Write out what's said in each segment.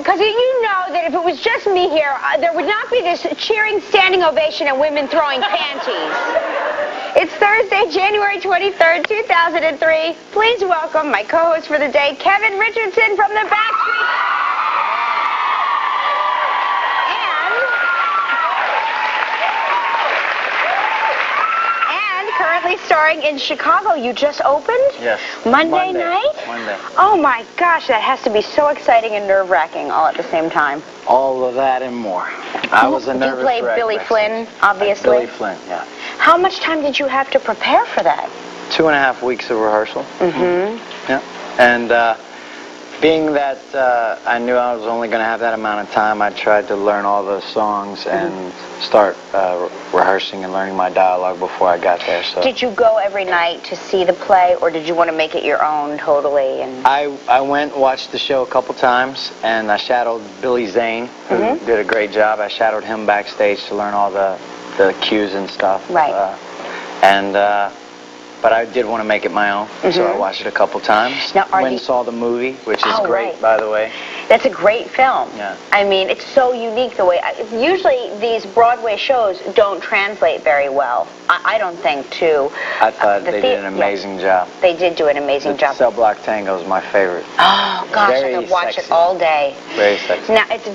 because you know that if it was just me here, there would not be this cheering, standing ovation and women throwing panties. It's Thursday, January 23rd, 2003. Please welcome my co-host for the day, Kevin Richardson from the Backstreet. Currently starring in Chicago. You just opened? Yes. Monday night? Monday. Oh my gosh, that has to be so exciting and nerve-wracking all at the same time. All of that and more. I was a nervous wreck. You played Billy Flynn, obviously? Billy Flynn, yeah. How much time did you have to prepare for that? 2.5 weeks of rehearsal. Mm-hmm. Yeah. And being that I knew I was only going to have that amount of time, I tried to learn all the songs and start rehearsing and learning my dialogue before I got there. So did you go every night to see the play, or did you want to make it your own totally? And I went and watched the show a couple times, and I shadowed Billy Zane, who did a great job. I shadowed him backstage to learn all the cues and stuff. Right. But I did want to make it my own, so I watched it a couple times. Now, went and saw the movie, which is great, by the way. That's a great film. Yeah. I mean, it's so unique the way... usually these Broadway shows don't translate very well, I don't think, to... I thought they did an amazing job. They did do an amazing job. Cell Block Tango is my favorite. Oh, gosh, I could watch it all day. Very sexy. Now, it's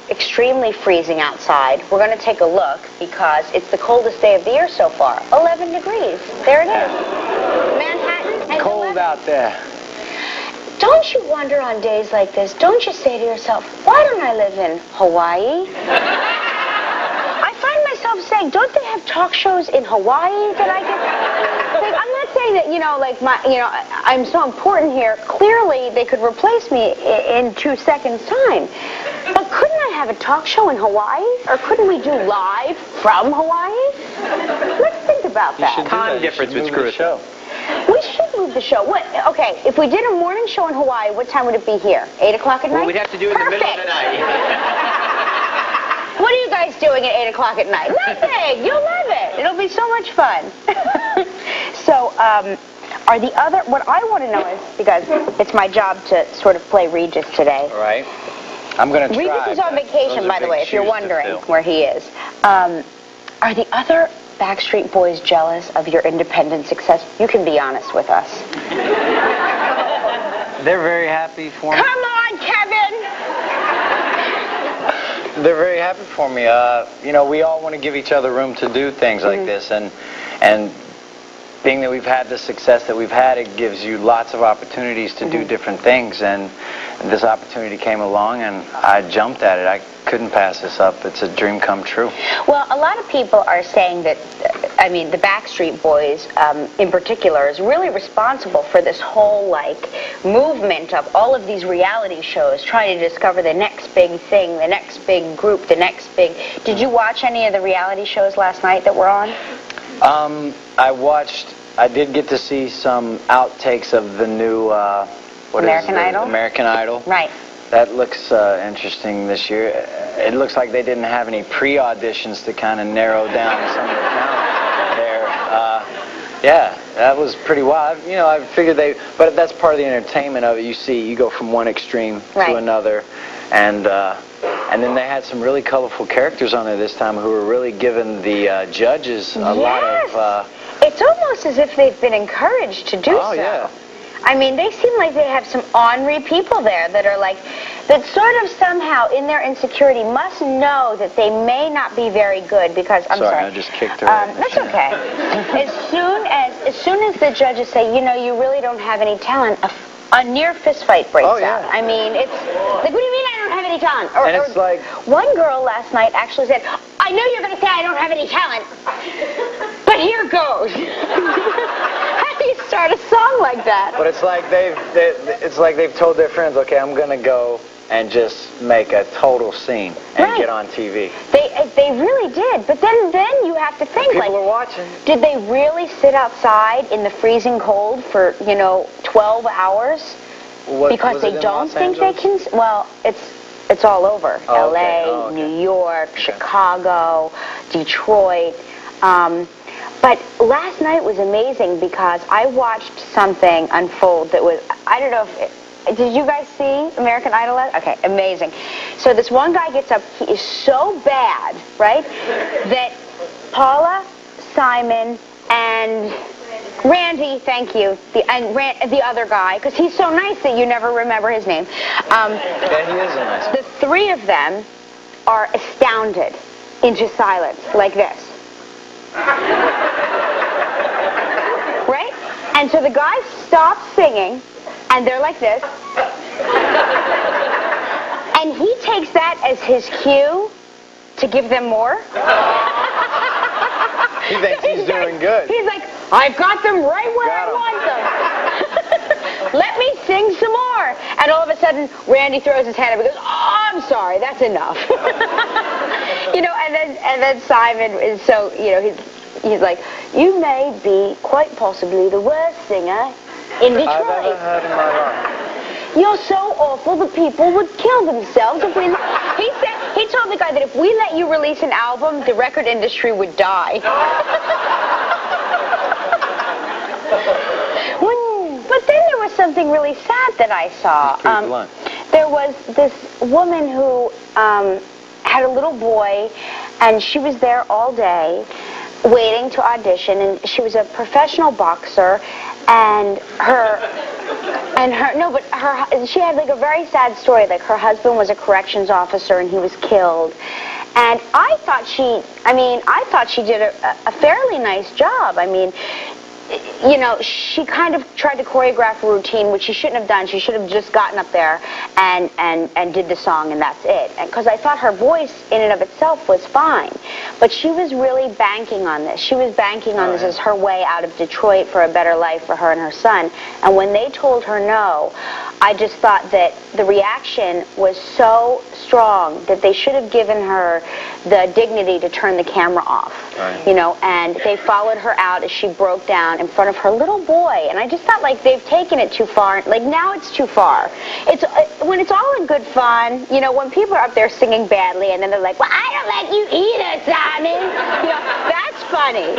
extremely freezing outside. We're going to take a look because it's the coldest day of the year so far. 11 degrees. There it is. Manhattan. And cold out there. Don't you wonder on days like this, don't you say to yourself, why don't I live in Hawaii? I find myself saying, don't they have talk shows in Hawaii that I can... Like, I'm not saying that, I'm so important here. Clearly, they could replace me in 2 seconds' time. But couldn't I have a talk show in Hawaii? Or couldn't we do live from Hawaii? Let's think about that. Time difference with the show. We should move the show. What? Okay, if we did a morning show in Hawaii, what time would it be here? 8 o'clock at night? Well, we'd have to do it in the middle of the night. What are you guys doing at 8 o'clock at night? Nothing. You'll love it. It'll be so much fun. So, what I want to know is, because it's my job to sort of play Regis today. All right. I'm going to try. Regis is on vacation, by the way, if you're wondering where he is. Are the other Backstreet Boys jealous of your independent success? You can be honest with us. They're very happy for me. Come on, Kevin! They're very happy for me. We all want to give each other room to do things like this, and being that we've had the success that we've had, it gives you lots of opportunities to do different things, and this opportunity came along, and I jumped at it. I couldn't pass this up. It's a dream come true. Well, a lot of people are saying that, the Backstreet Boys, in particular, is really responsible for this whole, movement of all of these reality shows, trying to discover the next big thing, the next big group, the next big... Did you watch any of the reality shows last night that were on? I did get to see some outtakes of the new, American Idol? American Idol. Right. That looks interesting this year. It looks like they didn't have any pre-auditions to kind of narrow down some of the talent there. Yeah, that was pretty wild. I figured but that's part of the entertainment of it. You go from one extreme to another, and then they had some really colorful characters on there this time who were really giving the judges a lot of... It's almost as if they've been encouraged to do so. Oh, yeah. I mean, they seem like they have some ornery people there that are that sort of somehow in their insecurity must know that they may not be very good because, I'm sorry. I just kicked her. That's okay. As soon as the judges say, you really don't have any talent, a near fist fight breaks out. I mean, it's like, what do you mean I don't have any talent? And it's like... One girl last night actually said, I know you're going to say I don't have any talent, but here goes. How do you start a song like that? But it's like they've told their friends, okay, I'm going to go and just make a total scene and get on TV. They really did. But then you have to think, people are watching. Did they really sit outside in the freezing cold for, 12 hours? Because they don't think they can... Well, it's all over. LA, New York, Chicago, Detroit. But last night was amazing because I watched something unfold that was... I don't know Did you guys see American Idol? Okay, amazing. So this one guy gets up. He is so bad, right, that Paula, Simon, and Randy, thank you, the other guy, because he's so nice that you never remember his name. Yeah, he is a nice guy. The three of them are astounded into silence, like this. Right? And so the guy stops singing, and they're like this. And he takes that as his cue to give them more. He thinks he's doing good. He's like, I've got them right where I want them. Let me sing some more. And all of a sudden, Randy throws his hand up and goes, oh, I'm sorry, that's enough. And then Simon is so, he's like, you may be quite possibly the worst singer in Detroit. I've ever heard in my life. You're so awful that people would kill themselves if we... He told the guy that if we let you release an album, the record industry would die. But then there was something really sad that I saw. There was this woman who had a little boy, and she was there all day waiting to audition, and she was a professional boxer, and she had like a very sad story. Like her husband was a corrections officer and he was killed. And I thought she did a fairly nice job. I mean, she kind of tried to choreograph a routine, which she shouldn't have done. She should have just gotten up there and did the song, and that's it. Because I thought her voice in and of itself was fine. But she was really banking on this. She was banking on this as her way out of Detroit for a better life for her and her son. And when they told her no, I just thought that the reaction was so strong that they should have given her the dignity to turn the camera off. Right. And they followed her out as she broke down in front of her little boy, and I just thought like they've taken it too far. Like now it's too far. It's when it's all in good fun. When people are up there singing badly, and then they're like, "Well, I don't let you eat it, Simon." That's funny.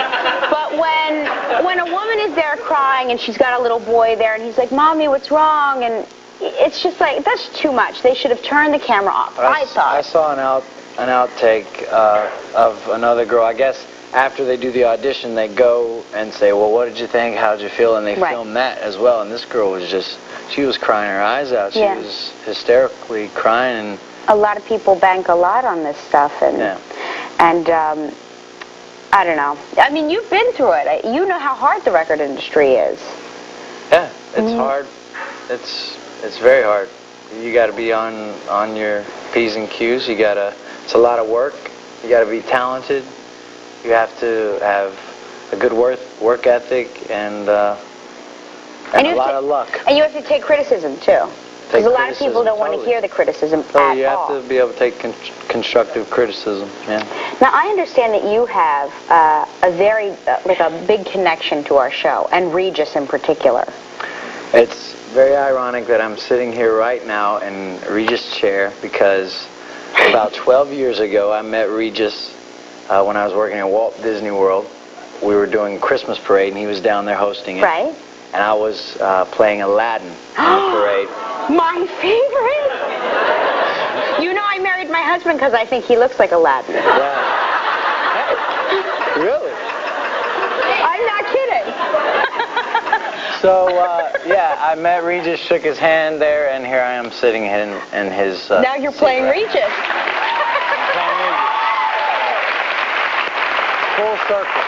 But when a woman is there crying and she's got a little boy there, and he's like, "Mommy, what's wrong?" and it's just like that's too much. They should have turned the camera off. I thought. I saw an outtake of another girl. I guess after they do the audition, they go and say, well, what did you think? How did you feel? And they film that as well. And this girl was she was crying her eyes out. She was hysterically crying. And a lot of people bank a lot on this stuff. And I don't know. I mean, you've been through it. You know how hard the record industry is. Yeah, it's hard. It's very hard. You got to be on your P's and Q's. It's a lot of work. You got to be talented. You have to have a good work ethic and a lot of luck. And you have to take criticism, too. Because a lot of people don't want to hear the criticism at all. You have to be able to take constructive criticism, yeah. Now, I understand that you have a very, like a big connection to our show, and Regis in particular. It's very ironic that I'm sitting here right now in Regis' chair because about 12 years ago, I met Regis when I was working at Walt Disney World. We were doing Christmas parade, and he was down there hosting it. Right. And I was playing Aladdin in the parade. My favorite! I married my husband because I think he looks like Aladdin. Yeah. Really? I'm not kidding. So, I met Regis, shook his hand there, and here I am sitting in his now you're playing Regis. I'm playing Regis. Full circle.